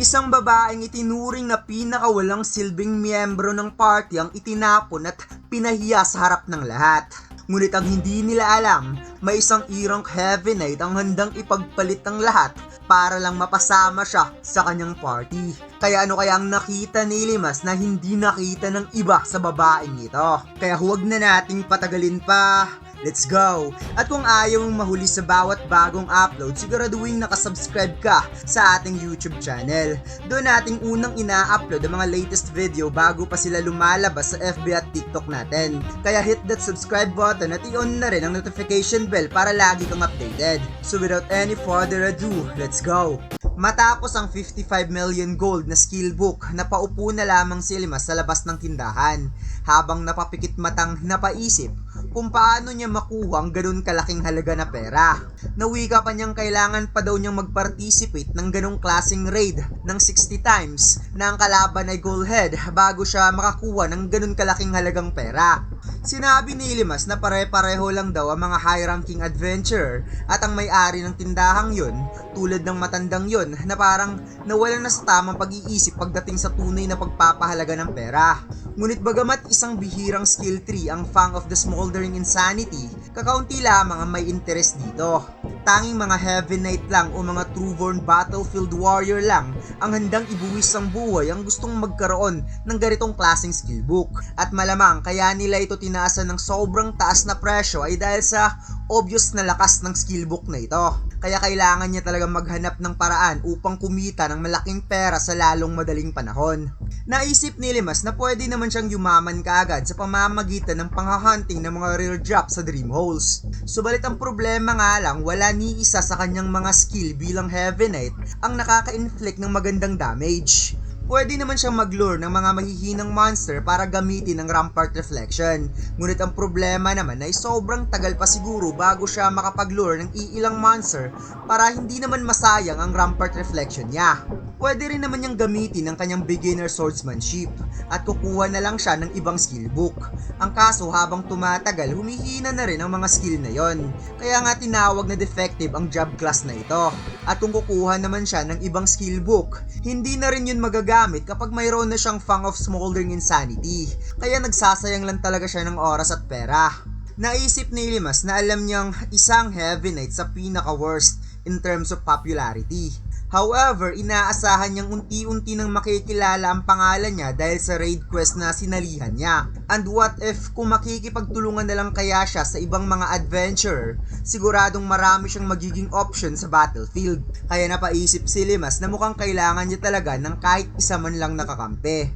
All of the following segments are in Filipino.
Isang babaeng itinuring na pinakawalang silbing miyembro ng party ang itinapon at pinahiya sa harap ng lahat. Ngunit ang hindi nila alam, may isang irang heavy knight ang handang ipagpalit ang lahat para lang mapasama siya sa kanyang party. Kaya ano kaya ang nakita ni Limas na hindi nakita ng iba sa babaeng ito? Kaya huwag na nating patagalin pa. Let's go! At kung ayaw mong mahuli sa bawat bagong upload, siguraduhin nakasubscribe ka sa ating YouTube channel. Doon nating unang ina-upload ang mga latest video bago pa sila lumalabas sa FB at TikTok natin. Kaya hit that subscribe button at i-on na rin ang notification bell para lagi kang updated. So without any further ado, let's go! Matapos ang 55 million gold na skill book, napaupo na lamang si Limas sa labas ng tindahan habang napapikit matang napaisip kung paano niya makuha ang ganun kalaking halaga na pera. Nawika pa niyang kailangan pa daw niyang mag-participate ng ganung klaseng raid ng 60 times na ang kalaban ay goalhead bago siya makakuha ng ganun kalaking halagang pera. Sinabi ni Limas na pare-pareho lang daw ang mga high-ranking adventurer at ang may-ari ng tindahang yun, tulad ng matandang yun na parang nawalan na sa tamang pag-iisip pagdating sa tunay na pagpapahalaga ng pera. Ngunit bagamat isang bihirang skill tree ang Fang of the Smoldering Insanity, kakaunti lamang ang may interest dito. Tanging mga Heavy Knight lang o mga Trueborn Battlefield Warrior lang ang handang ibuwis ang buhay ang gustong magkaroon ng ganitong klaseng skill book. At malamang kaya nila ito tinaasan ng sobrang taas na presyo ay dahil sa obvious na lakas ng skill book na ito. Kaya kailangan niya talagang maghanap ng paraan upang kumita ng malaking pera sa lalong madaling panahon. Naisip ni Limas na pwede naman siyang yumaman kaagad sa pamamagitan ng panghahunting ng mga rare drops sa Dream Holes. Subalit ang problema nga lang, wala ni isa sa kanyang mga skill bilang Heavy Knight ang nakaka-inflict ng magandang damage. Pwede naman siyang mag-lure ng mga mahihinang monster para gamitin ang Rampart Reflection. Ngunit ang problema naman ay sobrang tagal pa siguro bago siya makapag-lure ng iilang monster para hindi naman masayang ang Rampart Reflection niya. Pwede rin naman niyang gamitin ang kanyang beginner swordsmanship at kukuha na lang siya ng ibang skill book. Ang kaso habang tumatagal, humihina na rin ang mga skill na yon. Kaya nga tinawag na defective ang job class na ito. At kung kukuha naman siya ng ibang skill book, hindi na rin yun magagamit kapag mayroon na siyang Fang of Smoldering Insanity. Kaya nagsasayang lang talaga siya ng oras at pera. Naisip ni Limas na alam niyang isang Heavy Knight sa pinaka-worst in terms of popularity. However, inaasahan niyang unti-unti nang makikilala ang pangalan niya dahil sa raid quest na sinalihan niya. And what if kung makikipagtulungan na lang kaya siya sa ibang mga adventurer, siguradong marami siyang magiging option sa battlefield. Kaya napaisip si Limas na mukhang kailangan niya talaga ng kahit isa man lang nakakampi.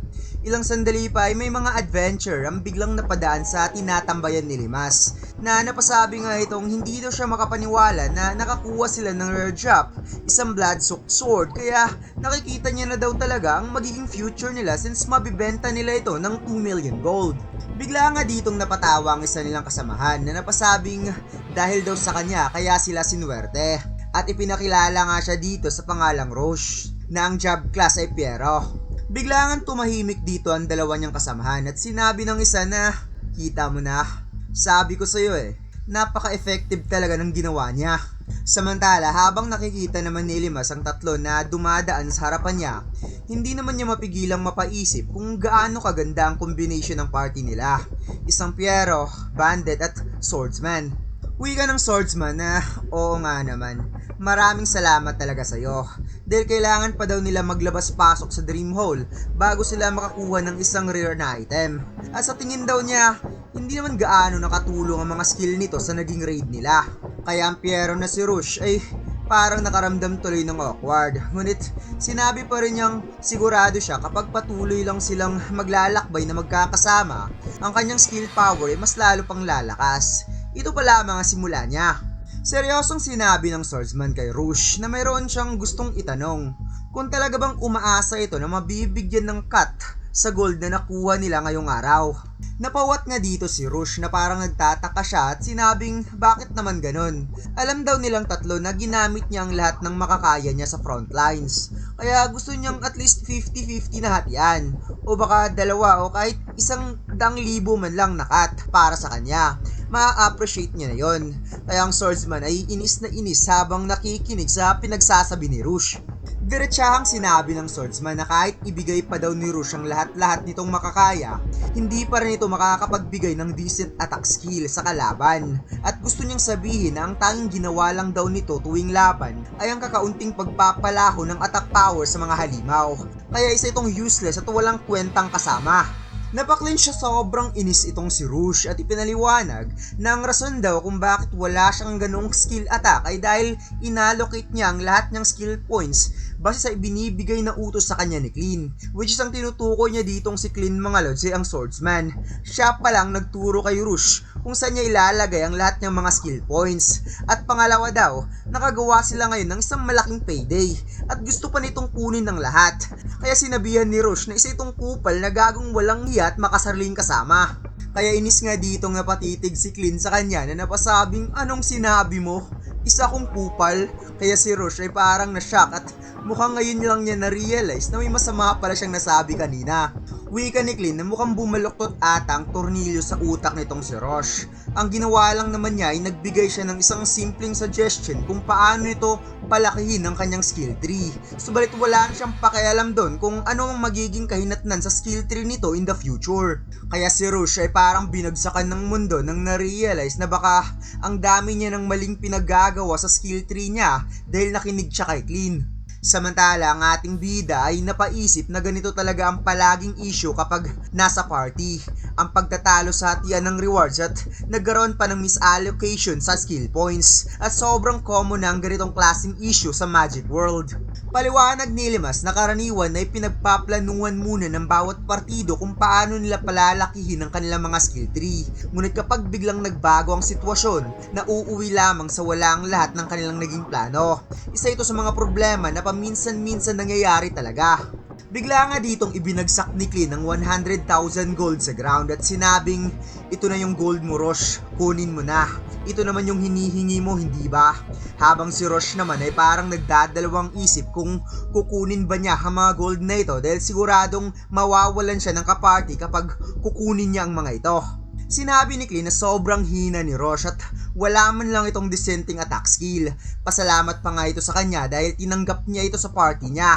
Ilang sandali pa ay may mga adventurer ang biglang napadaan sa tinatambayan ni Limas na napasabi nga itong hindi daw siya makapaniwala na nakakuha sila ng rare drop, isang blood-soaked sword, kaya nakikita niya na daw talaga ang magiging future nila since mabibenta nila ito ng 2 million gold. Bigla nga ditong napatawa ang isa nilang kasamahan na napasabing dahil daw sa kanya kaya sila sinuwerte at ipinakilala nga siya dito sa pangalang Roche na ang job class ay Piero. Biglangan tumahimik dito ang dalawa niyang kasamahan at sinabi ng isa na, "Kita mo na, sabi ko sa'yo napaka-effective talaga ng ginawa niya." Samantala, habang nakikita naman ni Limas ang tatlo na dumadaan sa harapan niya, hindi naman niya mapigilang mapaisip kung gaano kaganda ang combination ng party nila. Isang Piero, bandit at swordsman. Wika ng swordsman na, "Oo nga naman, maraming salamat talaga sa'yo. Dahil kailangan pa daw nila maglabas-pasok sa Dream Hole bago sila makakuha ng isang rare na item. At sa tingin daw niya, hindi naman gaano nakatulong ang mga skill nito sa naging raid nila. Kaya ang Piero na si Rush ay parang nakaramdam tuloy ng awkward. Ngunit sinabi pa rin niyang sigurado siya kapag patuloy lang silang maglalakbay na magkakasama, ang kanyang skill power ay mas lalo pang lalakas. Ito pa lamang ang simula niya. Seryosong sinabi ng swordsman kay Rush na mayroon siyang gustong itanong kung talaga bang umaasa ito na mabibigyan ng cut sa gold na nakuha nila ngayong araw. Napawat nga dito si Rush na parang nagtataka siya at sinabing bakit naman ganun. Alam daw nilang tatlo na ginamit niya ang lahat ng makakaya niya sa front lines. Kaya gusto niyang at least 50-50 na hatian. O baka dalawa o kahit 100,000 man lang na cut para sa kanya. Ma-appreciate niya na yon. Kaya ang swordsman ay inis na inis habang nakikinig sa pinagsasabi ni Rush. Diretsahang sinabi ng swordsman na kahit ibigay pa daw ni Rush ang lahat-lahat nitong makakaya, hindi pa rin ito makakapagbigay ng decent attack skill sa kalaban. At gusto niyang sabihin na ang tanging ginawa lang daw nito tuwing laban ay ang kakaunting pagpapalaho ng attack power sa mga halimaw. Kaya isa itong useless at walang kwentang kasama. Napaklin siya sobrang inis itong si Rush at ipinaliwanag na ang rason daw kung bakit wala siyang ganoong skill attack ay dahil inallocate niya ang lahat ng skill points base sa ibinibigay na utos sa kanya ni Clean, which is ang tinutukoy niya ditong si Clean mga lods ay ang swordsman. Siya pa lang nagturo kay Rush kung saan niya ilalagay ang lahat ng mga skill points. At pangalawa daw, nakagawa sila ngayon ng isang malaking payday at gusto pa nitong kunin ng lahat. Kaya sinabihan ni Rush na isa itong kupal na gagong walang hiya at makasarling kasama. Kaya inis nga ditong napatitig si Clean sa kanya na napasabing, anong sinabi mo? Isa kong kupal? Kaya si Rush ay parang na-shock at mukhang ngayon lang niya na-realize na may masama pala siyang nasabi kanina. Wika ni Clean na mukhang bumaluktot ata ang tornilyo sa utak nitong si Rush. Ang ginawa lang naman niya ay nagbigay siya ng isang simpleng suggestion kung paano ito palakihin ang kanyang skill tree. Subalit wala na siyang pakialam doon kung ano ang magiging kahinatnan sa skill tree nito in the future. Kaya si Rush ay parang binagsakan ng mundo nang na-realize na baka ang dami niya ng maling pinagagawa sa skill tree niya dahil nakinig siya kay Clean. Samantala, ang ating bida ay napaisip na ganito talaga ang palaging issue kapag nasa party. Ang pagtatalo sa hatian ng rewards at nagkaroon pa ng misallocation sa skill points. At sobrang common na ang ganitong klaseng issue sa Magic World. Paliwanag ni Limas na karaniwan ay pinagpaplanuhan muna ng bawat partido kung paano nila palalakihin ang kanilang mga skill tree. Ngunit kapag biglang nagbago ang sitwasyon, nauuwi lamang sa wala ang lahat ng kanilang naging plano. Isa ito sa mga problema na paminsan-minsan nangyayari talaga. Bigla nga ditong ibinagsak ni Clean ng 100,000 gold sa ground at sinabing, ito na yung gold mo Rush, kunin mo na. Ito naman yung hinihingi mo, hindi ba? Habang si Rush naman ay parang nagdadalawang isip kung kukunin ba niya ang mga gold na ito dahil siguradong mawawalan siya ng kaparty kapag kukunin niya ang mga ito. Sinabi ni Clean na sobrang hina ni Rush at wala man lang itong dissenting attack skill. Pasalamat pa nga ito sa kanya dahil tinanggap niya ito sa party niya.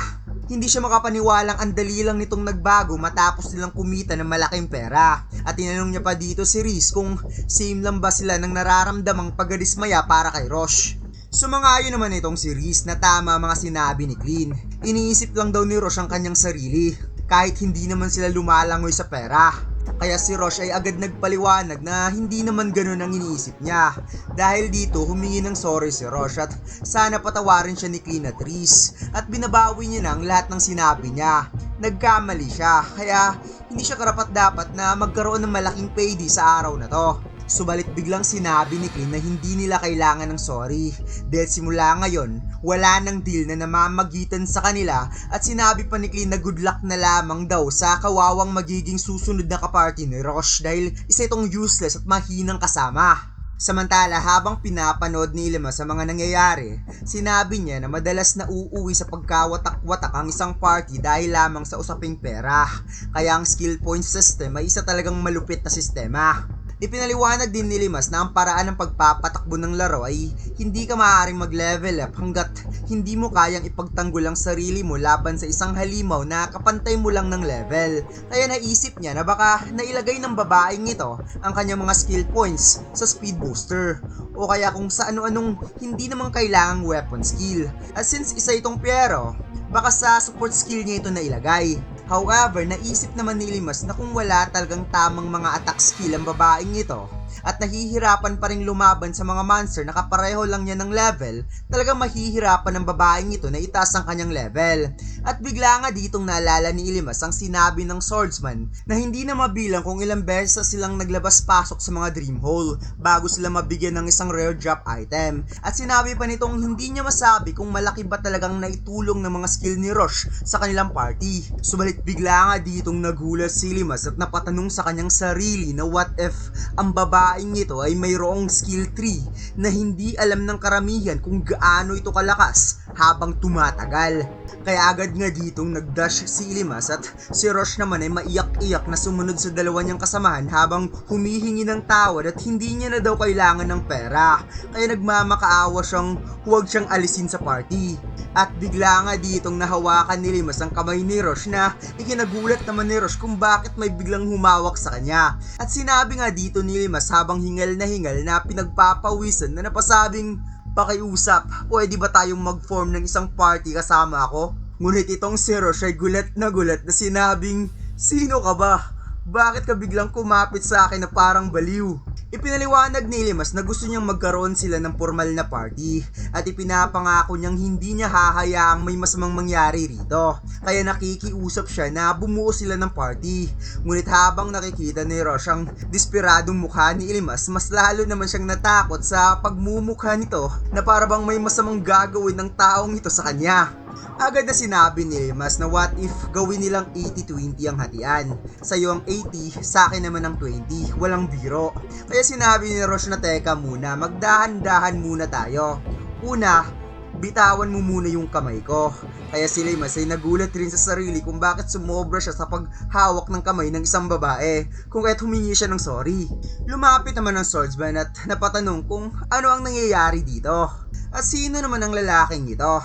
Hindi siya makapaniwalang ang dali lang nitong nagbago matapos nilang kumita ng malaking pera. At tinanong niya pa dito si Reese kung same lang ba sila ng nararamdamang pagdismaya para kay Rush. Sumangayon naman itong si Reese na tama mga sinabi ni Clean. Iniisip lang daw ni Rush ang kanyang sarili kahit hindi naman sila lumalangoy sa pera. Kaya si Rush ay agad nagpaliwanag na hindi naman ganun ang iniisip niya. Dahil dito humingi ng sorry si Rush at sana patawarin siya ni Clean at Reese at binabawi niya na ang lahat ng sinabi niya. Nagkamali siya kaya hindi siya karapat dapat na magkaroon ng malaking payday sa araw na to. Subalit biglang sinabi ni Clean na hindi nila kailangan ng sorry dahil simula ngayon wala nang deal na namamagitan sa kanila at sinabi pa ni Clean na good luck na lamang daw sa kawawang magiging susunod na kaparty ni Rush dahil isa itong useless at mahinang kasama. Samantala habang pinapanood ni Ilma sa mga nangyayari, sinabi niya na madalas na uuwi sa pagkawatak-watak ang isang party dahil lamang sa usaping pera. Kaya ang skill point system ay isa talagang malupit na sistema. Ipinaliwanag din ni Limas na ang paraan ng pagpapatakbo ng laro ay hindi ka maaaring mag-level up hanggat hindi mo kayang ipagtanggol ang sarili mo laban sa isang halimaw na kapantay mo lang ng level. Kaya naisip niya na baka nailagay ng babaeng ito ang kanyang mga skill points sa speed booster o kaya kung sa ano-anong hindi naman kailangang weapon skill. At since isa itong Piero, baka sa support skill niya ito nailagay. However, naisip naman ni Limas na kung wala talagang tamang mga attack skill ang babaeng ito at nahihirapan pa rin lumaban sa mga monster na kapareho lang niya ng level, talagang mahihirapan ng babaeng ito na itaas ang kanyang level. At bigla nga ditong naalala ni Ilimas ang sinabi ng swordsman na hindi na mabilang kung ilang beses silang naglabas-pasok sa mga dream hole bago sila mabigyan ng isang rare drop item. At sinabi pa nitong hindi niya masabi kung malaki ba talagang naitulong ng mga skill ni Rush sa kanilang party. Subalit bigla nga ditong naghulas si Ilimas at napatanong sa kanyang sarili na what if ang babaeng ito ay mayroong skill tree na hindi alam ng karamihan kung gaano ito kalakas habang tumatagal. Kaya agad nga ditong nagdash si Ilimas at si Rosh naman ay maiyak-iyak na sumunod sa dalawa niyang kasamahan habang humihingi ng tawad at hindi niya na daw kailangan ng pera. Kaya nagmamakaawa siyang huwag siyang alisin sa party. At bigla nga ditong nahawakan ni Limas ang kamay ni Rosh na ikinagulat naman ni Rosh kung bakit may biglang humawak sa kanya. At sinabi nga dito ni Limas habang hingal na pinagpapawisan na napasabing, "Pakiusap, pwede ba tayong mag-form ng isang party kasama ako?" Ngunit itong si Rosh ay gulat na sinabing, "Sino ka ba? Bakit ka biglang kumapit sa akin na parang baliw?" Ipinaliwanag ni Limas na gusto niyang magkaroon sila ng formal na party at ipinapangako niyang hindi niya hahayaang may masamang mangyari rito. Kaya nakikiusap siya na bumuo sila ng party. Ngunit habang nakikita ni Rosh ang desperadong mukha ni Limas, mas lalo naman siyang natakot sa pagmumukha nito na parabang may masamang gagawin ng taong ito sa kanya. Agad na sinabi ni Limas na what if gawin nilang 80-20 ang hatian. Sa'yo ang 80, sa akin naman ang 20, walang biro. Kaya sinabi ni Rosh na teka muna, magdahan-dahan muna tayo. Una, bitawan mo muna yung kamay ko. Kaya si Limas ay nagulat rin sa sarili kung bakit sumobra siya sa paghawak ng kamay ng isang babae, kung kaya't humingi siya ng sorry. Lumapit naman ang swordsman at napatanong kung ano ang nangyayari dito. At sino naman ang lalaking ito?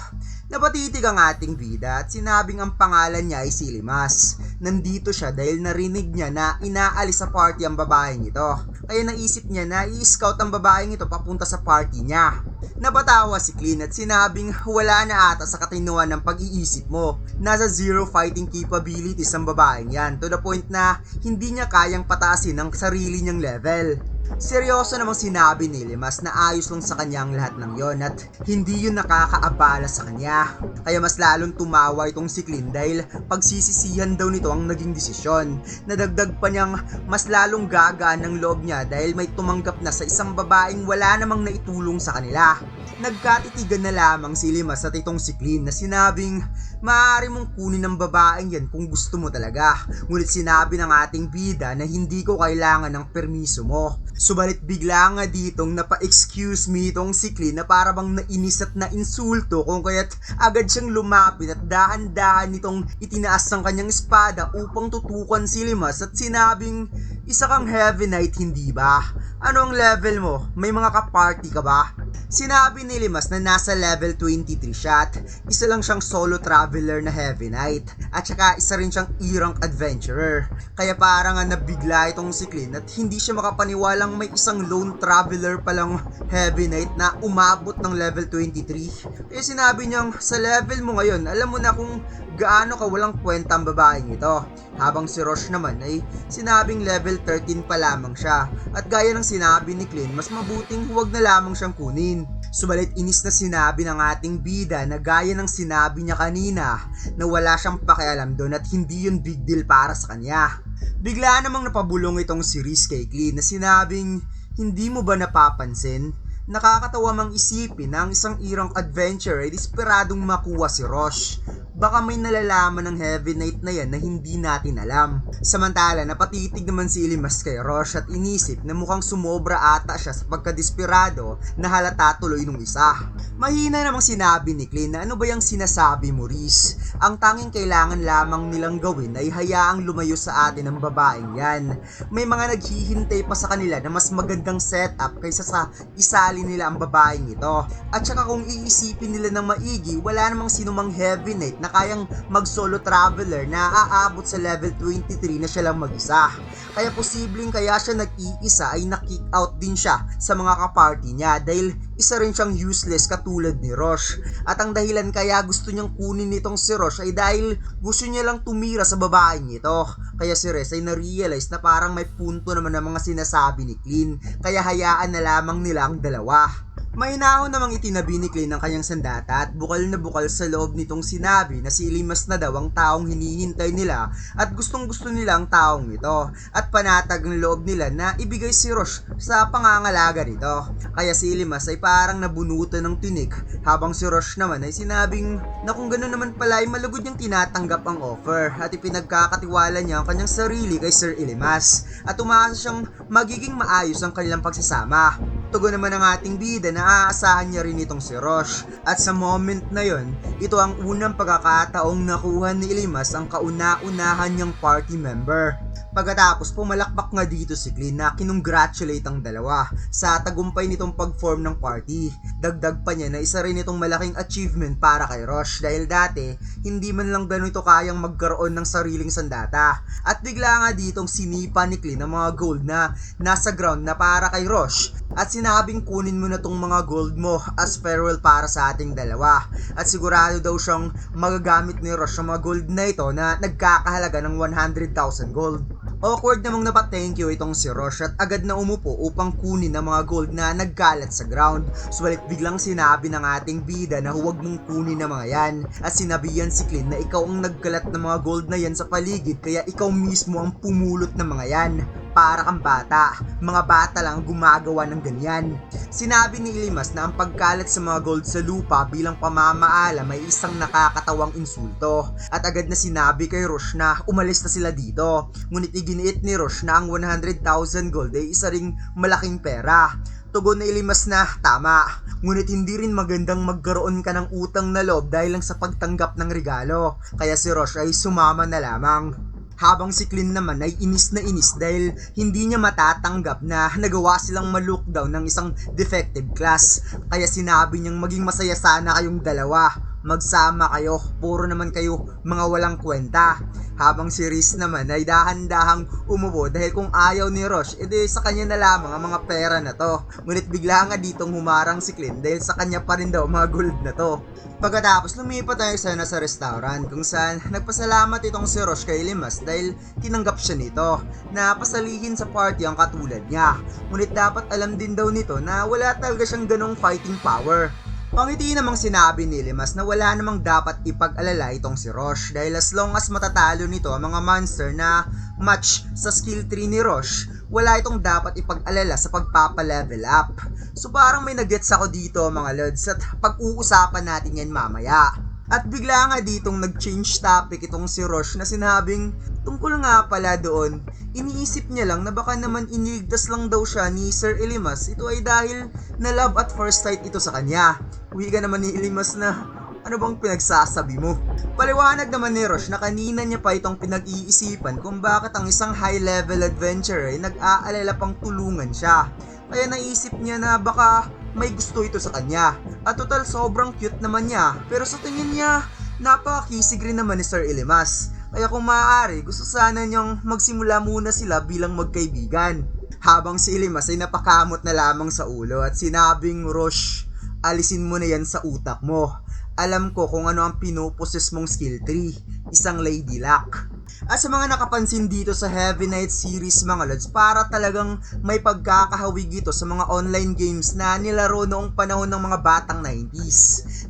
Napatitig ang ating bida at sinabing ang pangalan niya ay si Limas. Nandito siya dahil narinig niya na inaalis sa party ang babaeng ito. Kaya naisip niya na i-scout ang babaeng ito papunta sa party niya. Napatawa si Clint at sinabing wala na ata sa katinuan ng pag-iisip mo. Nasa zero fighting capabilities ang babaeng yan, to the point na hindi niya kayang pataasin ang sarili niyang level. Seryoso namang sinabi ni Limas na ayos lang sa kanya ang lahat ng yon at hindi yun nakakaabala sa kanya. Kaya mas lalong tumawa itong si Clint dahil pagsisisihan daw nito ang naging desisyon. Nadagdag pa niyang mas lalong gagaan ng loob niya dahil may tumanggap na sa isang babaeng wala namang naitulong sa kanila. Nagkatitigan na lamang si Limas at itong si Clint na sinabing maaari mong kunin ng babaeng yan kung gusto mo talaga. Ngunit sinabi ng ating bida na hindi ko kailangan ng permiso mo. Subalit bigla nga ditong napa-excuse me itong si Clint na parabang nainis at na-insulto kung kaya't agad siyang lumapit at dahan-dahan nitong itinaas ang kanyang espada upang tutukan si Limas at sinabing, "Isa kang heavy knight, hindi ba? Ano ang level mo? May mga kaparty ka ba?" Sinabi ni Limas na nasa level 23 siya at isa lang siyang solo traveler na heavy knight at saka isa rin siyang E-rank adventurer. Kaya parang nabigla itong si Clint at hindi siya makapaniwalang may isang lone traveler palang heavy knight na umabot ng level 23. Kaya sinabi niyang sa level mo ngayon, alam mo na kung gaano ka walang kwenta ang babaeng ito. Habang si Rosh naman ay sinabing level 13 pa lamang siya at gaya ng sinabi ni Clint, mas mabuting huwag na lamang siyang kunin. Subalit inis na sinabi ng ating bida na gaya ng sinabi niya kanina na wala siyang pakialam doon at hindi yun big deal para sa kanya. Bigla namang napabulong itong si Riz kay Clint na sinabing, "Hindi mo ba napapansin? Nakakatawa mang isipin na ang isang E-rank adventurer ay desperadong makuha si Rosh. Baka may nalalaman ng heavy knight na yan na hindi natin alam." Samantala napatitig naman si Limas kay Rosh at inisip na mukhang sumobra ata siya sa pagkadesperado na halata tuloy nung isa. Mahina namang sinabi ni Clint na ano ba yung sinasabi mo, Riz? Ang tanging kailangan lamang nilang gawin ay hayaang lumayo sa atin ang babaeng yan. May mga naghihintay pa sa kanila na mas magandang setup kaysa sa isali nila ang babaeng ito. At saka kung iisipin nila ng maigi, wala namang sinumang heavy knight na kayang mag-solo traveler na aabot sa level 23 na siya lang mag-isa. Kaya posibleng kaya siya nag-iisa ay na-kick out din siya sa mga kaparty niya dahil isa rin siyang useless katulad ni Rosh. At ang dahilan kaya gusto niyang kunin nitong si Rosh ay dahil gusto niya lang tumira sa babaeng ito. Kaya si Rez ay na-realize na parang may punto naman ang mga sinasabi ni Clint, kaya hayaan na lamang nila ang dalawa. Mahinahon namang itinabi ni Clint ang kanyang sandata at bukal na bukal sa loob nitong sinabi na si Limas na daw ang taong hinihintay nila at gustong gusto nila ang taong ito at panatag ng loob nila na ibigay si Rosh sa pangangalaga nito. Kaya si Limas ay parang nabunutan ng tinik habang si Rosh naman ay sinabing na kung gano'n naman pala ay malugod niyang tinatanggap ang offer at ipinagkakatiwala niya ang kanyang sarili kay Sir Limas at umaasa siyang magiging maayos ang kanilang pagsasama. Tugon naman ng ating bida na aasahan niya rin itong si Rosh. At sa moment na yon, ito ang unang pagkakataong nakuha ni Ilimas ang kauna-unahan niyang party member. Pagkatapos pumalakpak nga dito si Clean na kinongratulate ang dalawa sa tagumpay nitong pag-form ng party. Dagdag pa niya na isa rin itong malaking achievement para kay Rosh dahil dati hindi man lang ganito kayang magkaroon ng sariling sandata. At bigla nga ditong sinipa ni Clean ang mga gold na nasa ground na para kay Rosh at sinabing kunin mo na tong mga gold mo as farewell para sa ating dalawa. At sigurado daw siyang magagamit ni Rosh ang mga gold na ito na nagkakahalaga ng 100,000 gold. Awkward namang napa-thank you itong si Rosh at agad na umupo upang kunin ang mga gold na nagkalat sa ground. Subalit biglang sinabi ng ating bida na huwag mong kunin ang mga yan at sinabihan si Clint na ikaw ang nagkalat ng mga gold na yan sa paligid kaya ikaw mismo ang pumulot ng mga yan. Para kang bata, mga bata lang gumagawa ng ganyan. Sinabi ni Ilimas na ang pagkalat sa mga gold sa lupa bilang pamamaalam ay isang nakakatawang insulto at agad na sinabi kay Rosh na umalis na sila dito. Ngunit iginiit ni Rosh na ang 100,000 gold ay isa ring malaking pera. Tugon na Ilimas na tama, ngunit hindi rin magandang magkaroon ka ng utang na loob dahil lang sa pagtanggap ng regalo, kaya si Rosh ay sumama na lamang. Habang si Clint naman ay inis na inis dahil hindi niya matatanggap na nagawa silang ma-lookdown ng isang defective class. Kaya sinabi niyang maging masaya sana kayong dalawa. Magsama kayo, puro naman kayo mga walang kwenta. Habang si Riz naman ay dahan-dahang umubo dahil kung ayaw ni Rosh, edi sa kanya na lamang ang mga pera na to. Ngunit bigla nga ditong humarang si Clint dahil sa kanya pa rin daw mga gold na to. Pagkatapos lumipat tayo sana sa restaurant kung saan nagpasalamat itong si Rosh kay Ilimas dahil tinanggap siya nito na pasalihin sa party ang katulad niya. Ngunit dapat alam din daw nito na wala talaga siyang ganong fighting power. Pangiti namang sinabi ni Ilimas na wala namang dapat ipag-alala itong si Rosh dahil as long as matatalo nito ang mga monster na match sa skill tree ni Rosh, wala itong dapat ipag-alala sa pagpapa-level up. So parang may nagets ako dito mga lods at pag-uusapan natin yan mamaya. At bigla nga ditong nag-change topic itong si Rosh na sinabing tungkol nga pala doon, iniisip niya lang na baka naman iniligtas lang daw siya ni Sir Ilimas. Ito ay dahil na love at first sight ito sa kanya. Uwi ka naman ni Ilimas na ano bang pinagsasabi mo? Paliwanag naman ni Rosh na kanina niya pa itong pinag-iisipan kung bakit ang isang high-level adventurer ay nag-aalala pang tulungan siya. Kaya naisip niya na baka may gusto ito sa kanya. At total sobrang cute naman niya. Pero sa tingin niya, napaka-kisig rin naman ni Sir Ilimas. Kaya kung maaari, gusto sana niyang magsimula muna sila bilang magkaibigan. Habang si Ilimas ay napakamot na lamang sa ulo at sinabing, Rosh, alisin mo na yan sa utak mo. Alam ko kung ano ang pinuposes mong skill tree, isang lady luck. At sa mga nakapansin dito sa Heavy Knight series mga lods, para talagang may pagkakahawig ito sa mga online games na nilaro noong panahon ng mga batang 90s.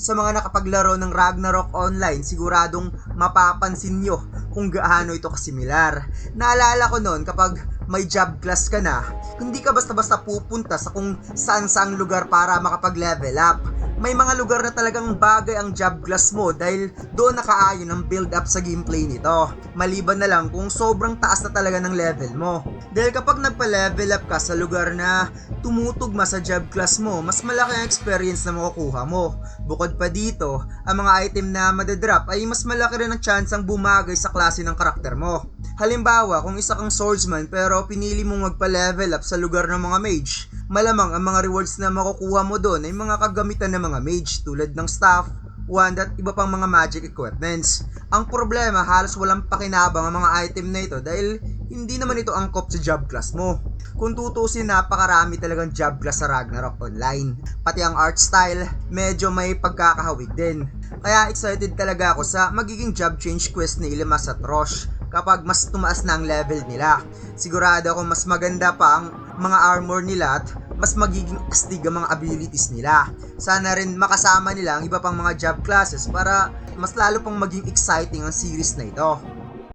Sa mga nakapaglaro ng Ragnarok Online, siguradong mapapansin nyo kung gaano ito kasimilar. Naalala ko noon kapag may job class ka na, hindi ka basta-basta pupunta sa kung saan-saang lugar para makapag-level up. May mga lugar na talagang bagay ang job class mo dahil doon nakaayon ang build up sa gameplay nito. Maliban na lang kung sobrang taas na talaga ng level mo. Dahil kapag nagpa-level up ka sa lugar na tumutugma sa job class mo, mas malaki ang experience na makukuha mo. Bukod pa dito, ang mga item na madadrop ay mas malaki rin ang chance ang bumagay sa klase ng karakter mo. Halimbawa, kung isa kang swordsman pero pinili mong magpa-level up sa lugar ng mga mage, malamang ang mga rewards na makukuha mo doon ay mga kagamitan ng mga mage tulad ng staff, wand at iba pang mga magic equipments. Ang problema, halos walang pakinabang ang mga item na ito dahil hindi naman ito angkop sa job class mo. Kung tutusin, napakarami talagang job class sa Ragnarok Online. Pati ang art style, medyo may pagkakahawig din. Kaya excited talaga ako sa magiging job change quest ni Ilimas at Rosh kapag mas tumaas na ang level nila. Sigurado ako mas maganda pa ang mga armor nila at mas magiging astig ang mga abilities nila. Sana rin makasama nila ang iba pang mga job classes para mas lalo pang maging exciting ang series na ito.